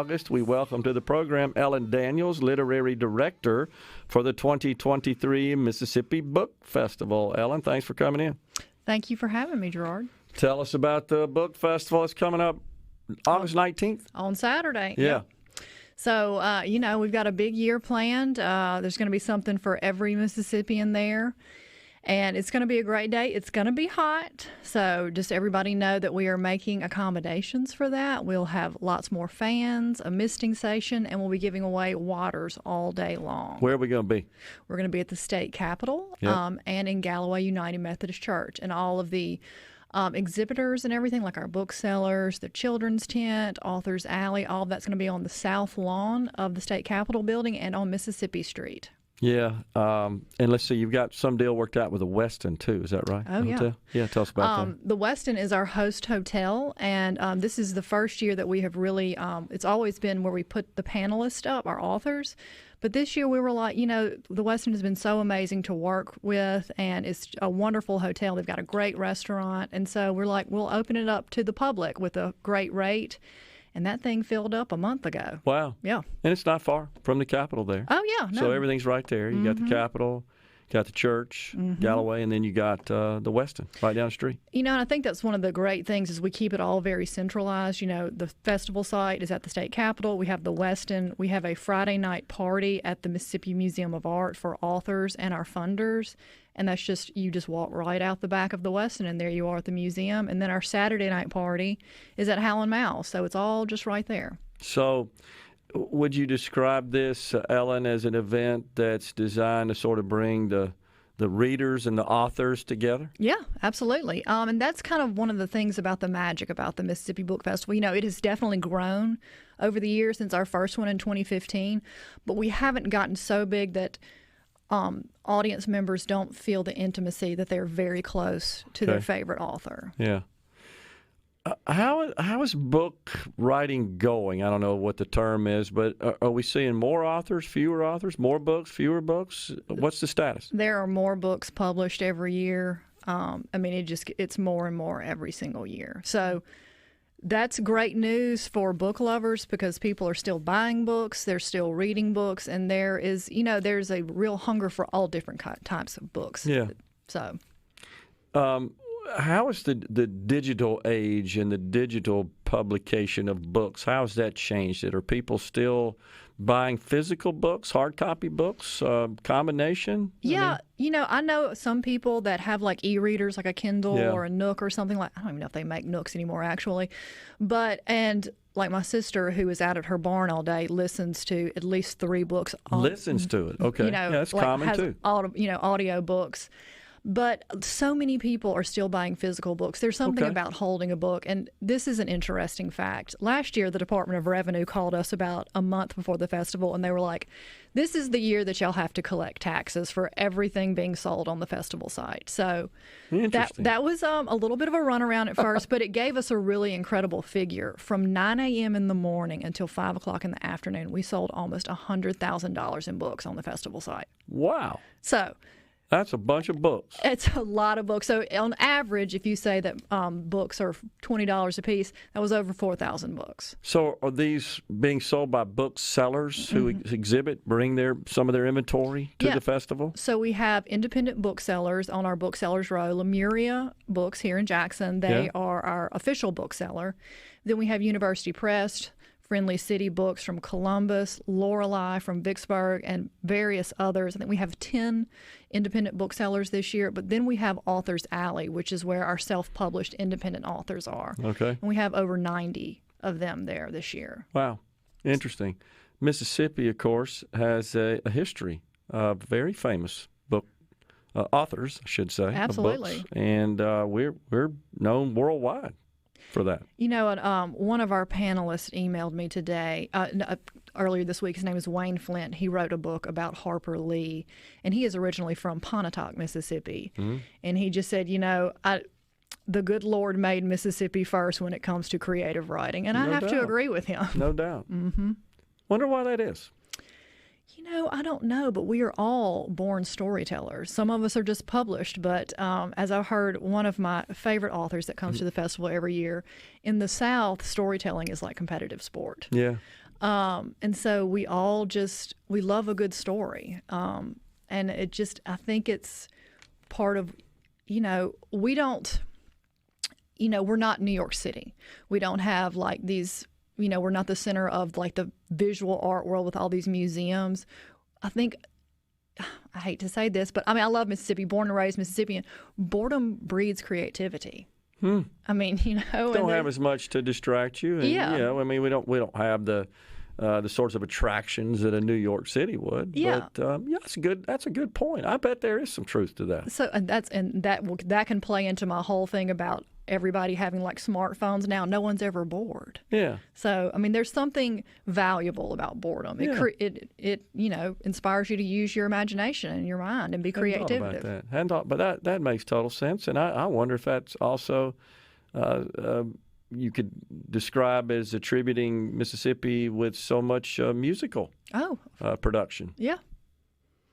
August, we welcome to the program Ellen Daniels, Literary Director for the 2023 Mississippi Book Festival. Ellen, thanks for coming in. Thank you for having me, Gerard. Tell us about the book festival. It's coming up August 19th. On Saturday. Yeah. So, we've got a big year planned. There's going to be something for every Mississippian there. And it's going to be a great day. It's going to be hot. So just everybody know that we are making accommodations for that. We'll have lots more fans, a misting station, and we'll be giving away waters all day long. Where are we going to be? We're going to be at the state capitol and in Galloway United Methodist Church. And all of the exhibitors and everything, like our booksellers, the children's tent, Authors Alley, all of that's going to be on the south lawn of the state capitol building and on Mississippi Street. Yeah, and let's see, you've got some deal worked out with the Westin, too. Is that right? Oh, yeah. Hotel? Yeah, tell us about that. The Westin is our host hotel, and this is the first year that we have really, it's always been where we put the panelists up, our authors, but this year we were like, the Westin has been so amazing to work with, and it's a wonderful hotel. They've got a great restaurant, and so we're like, we'll open it up to the public with a great rate. And that thing filled up a month ago. Wow. Yeah. And it's not far from the Capitol there. Oh, yeah. No. So everything's right there. You got the Capitol, got the church, Galloway, and then you got the Westin right down the street. And I think that's one of the great things is we keep it all very centralized. The festival site is at the state capitol. We have the Westin. We have a Friday night party at the Mississippi Museum of Art for authors and our funders. And that's just, you just walk right out the back of the Westin, and there you are at the museum. And then our Saturday night party is at Howlin' Mouse, so it's all just right there. So would you describe this, Ellen, as an event that's designed to sort of bring the readers and the authors together? Yeah, absolutely. And that's kind of one of the things about the magic about the Mississippi Book Festival. It has definitely grown over the years since our first one in 2015, but we haven't gotten so big that audience members don't feel the intimacy that they're very close to their favorite author. Yeah. How is book writing going? I don't know what the term is, but are we seeing more authors, fewer authors, more books, fewer books? What's the status? There are more books published every year. It's more and more every single year. So that's great news for book lovers because people are still buying books, they're still reading books, and there is, there's a real hunger for all different types of books. Yeah. So, how is the digital age and the digital publication of books, how has that changed it? Are people still buying physical books, hard copy books, combination? Yeah, I know some people that have like e-readers, like a Kindle or a Nook or something like. I don't even know if they make Nooks anymore, actually. And like my sister, who is out at her barn all day, listens to at least 3 books. Listens to it, okay. That's common too. Audio books. But so many people are still buying physical books. There's something about holding a book, and this is an interesting fact. Last year, the Department of Revenue called us about a month before the festival, and they were like, this is the year that y'all have to collect taxes for everything being sold on the festival site. So that was a little bit of a runaround at first, but it gave us a really incredible figure. From 9 a.m. in the morning until 5 o'clock in the afternoon, we sold almost $100,000 in books on the festival site. Wow. So that's a bunch of books. It's a lot of books. So on average, if you say that books are $20 a piece, that was over 4,000 books. So are these being sold by booksellers who exhibit, bring some of their inventory to the festival? So we have independent booksellers on our Booksellers Row. Lemuria Books here in Jackson, they are our official bookseller. Then we have University Press, Friendly City Books from Columbus, Lorelei from Vicksburg, and various others. I think we have 10 independent booksellers this year, but then we have Authors Alley, which is where our self-published independent authors are. Okay. And we have over 90 of them there this year. Wow. Interesting. Mississippi, of course, has a history of very famous book authors, I should say. Absolutely. Of books, and we're known worldwide for that. One of our panelists emailed me today, earlier this week. His name is Wayne Flint. He wrote a book about Harper Lee, and he is originally from Pontotoc, Mississippi. And he just said, the good Lord made Mississippi first when it comes to creative writing, and I have to agree with him. No doubt. Wonder why that is. I don't know, but we are all born storytellers. Some of us are just published, but as I've heard one of my favorite authors that comes to the festival every year, in the South, storytelling is like competitive sport. Yeah. And so we all we love a good story. And I think it's part of, we don't, we're not New York City. We don't have like these, we're not the center of like the visual art world with all these museums. I think, I hate to say this, but I love Mississippi, born and raised Mississippian. Boredom breeds creativity. I mean, don't have as much to distract you. And, we don't have the sorts of attractions that a New York City would. Yeah. But that's a good point. I bet there is some truth to that. So that can play into my whole thing about everybody having like smartphones now. No one's ever bored. Yeah. So there's something valuable about boredom. Yeah. It inspires you to use your imagination and your mind and be creative. Hadn't thought about that. But that makes total sense. And I wonder if that's also you could describe as attributing Mississippi with so much musical production. Yeah.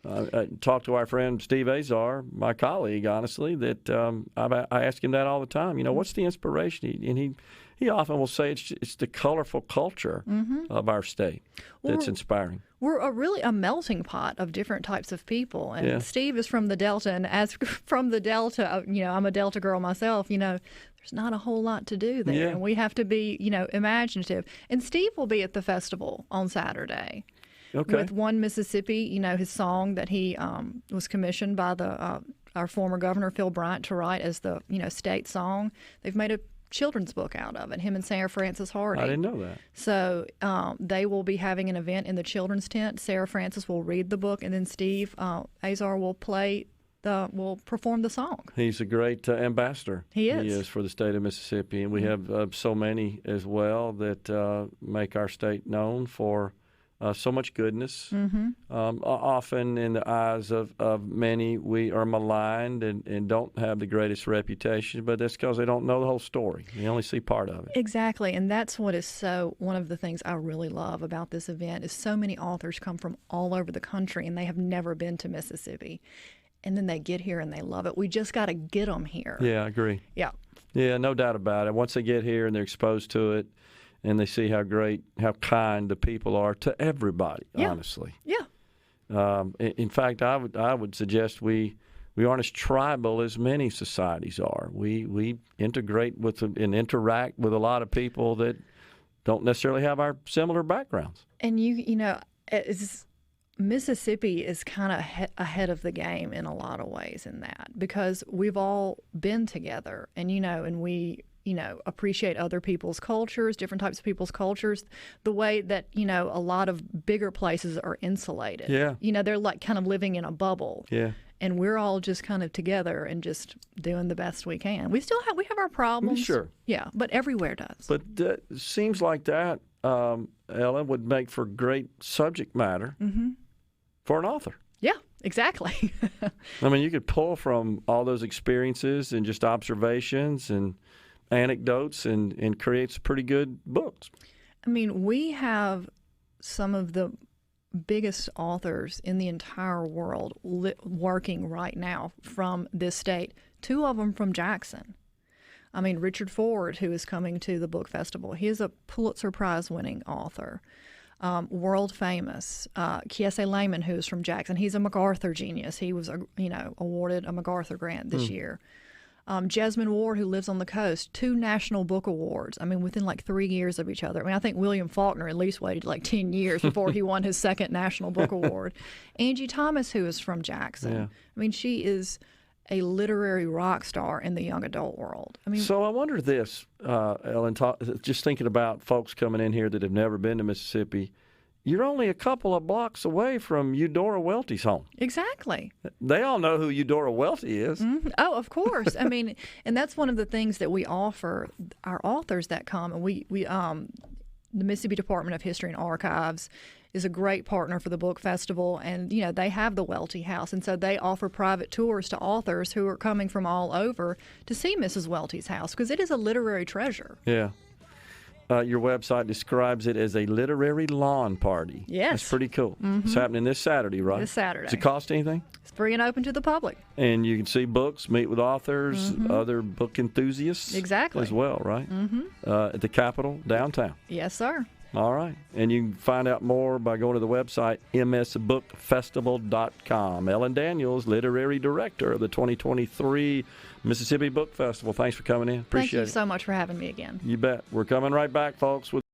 I talked to our friend Steve Azar, my colleague, honestly, that I ask him that all the time. What's the inspiration? And he often will say it's the colorful culture of our state that's inspiring. We're really a melting pot of different types of people. And Steve is from the Delta, and as from the Delta, I'm a Delta girl myself, there's not a whole lot to do there. Yeah. And we have to be, imaginative. And Steve will be at the festival on Saturday. Okay. With One Mississippi, his song that he was commissioned by our former governor, Phil Bryant, to write as the, state song. They've made a children's book out of it, him and Sarah Frances Hardy. I didn't know that. So they will be having an event in the children's tent. Sarah Frances will read the book, and then Steve Azar will perform the song. He's a great ambassador. He is. He is for the state of Mississippi, and we have so many as well that make our state known for so much goodness. Often in the eyes of many, we are maligned and don't have the greatest reputation, but that's because they don't know the whole story. They only see part of it. Exactly, and that's what is one of the things I really love about this event is so many authors come from all over the country, and they have never been to Mississippi. And then they get here and they love it. We just got to get them here. Yeah, I agree. Yeah. Yeah, no doubt about it. Once they get here and they're exposed to it, and they see how kind the people are to everybody, honestly. Yeah. In fact, I would suggest we aren't as tribal as many societies are. We integrate with and interact with a lot of people that don't necessarily have our similar backgrounds. And Mississippi is kind of ahead of the game in a lot of ways in that, because we've all been together and we appreciate other people's cultures, different types of people's cultures, the way that, a lot of bigger places are insulated. Yeah. They're like kind of living in a bubble. Yeah. And we're all just kind of together and just doing the best we can. We have our problems. Sure. Yeah, but everywhere does. But it seems like that, Ellen, would make for great subject matter for an author. Yeah, exactly. You could pull from all those experiences and just observations and anecdotes and create some pretty good books. We have some of the biggest authors in the entire world working right now from this state, 2 of them from Jackson. Richard Ford, who is coming to the book festival, he is a Pulitzer Prize winning author. World famous Kiese Layman, who is from Jackson. He's a MacArthur genius. He was awarded a MacArthur grant this year. Jesmyn Ward, who lives on the coast, 2 National Book Awards, within like 3 years of each other. I think William Faulkner at least waited like 10 years before he won his 2nd National Book Award. Angie Thomas, who is from Jackson. Yeah. She is a literary rock star in the young adult world. So I wonder this, Ellen, just thinking about folks coming in here that have never been to Mississippi, you're only a couple of blocks away from Eudora Welty's home. Exactly. They all know who Eudora Welty is. Mm-hmm. Oh, of course. And that's one of the things that we offer our authors that come. And we the Mississippi Department of History and Archives is a great partner for the book festival, and they have the Welty House, and so they offer private tours to authors who are coming from all over to see Mrs. Welty's house, because it is a literary treasure. Yeah. Your website describes it as a literary lawn party. Yes. That's pretty cool. Mm-hmm. It's happening this Saturday, right? This Saturday. Does it cost anything? It's free and open to the public. And you can see books, meet with authors, other book enthusiasts. Exactly. As well, right? Mm-hmm. At the Capitol downtown. Yes, sir. All right. And you can find out more by going to the website, msbookfestival.com. Ellen Daniels, Literary Director of the 2023 Mississippi Book Festival. Thanks for coming in. Appreciate it. Thank you so much for having me again. You bet. We're coming right back, folks, with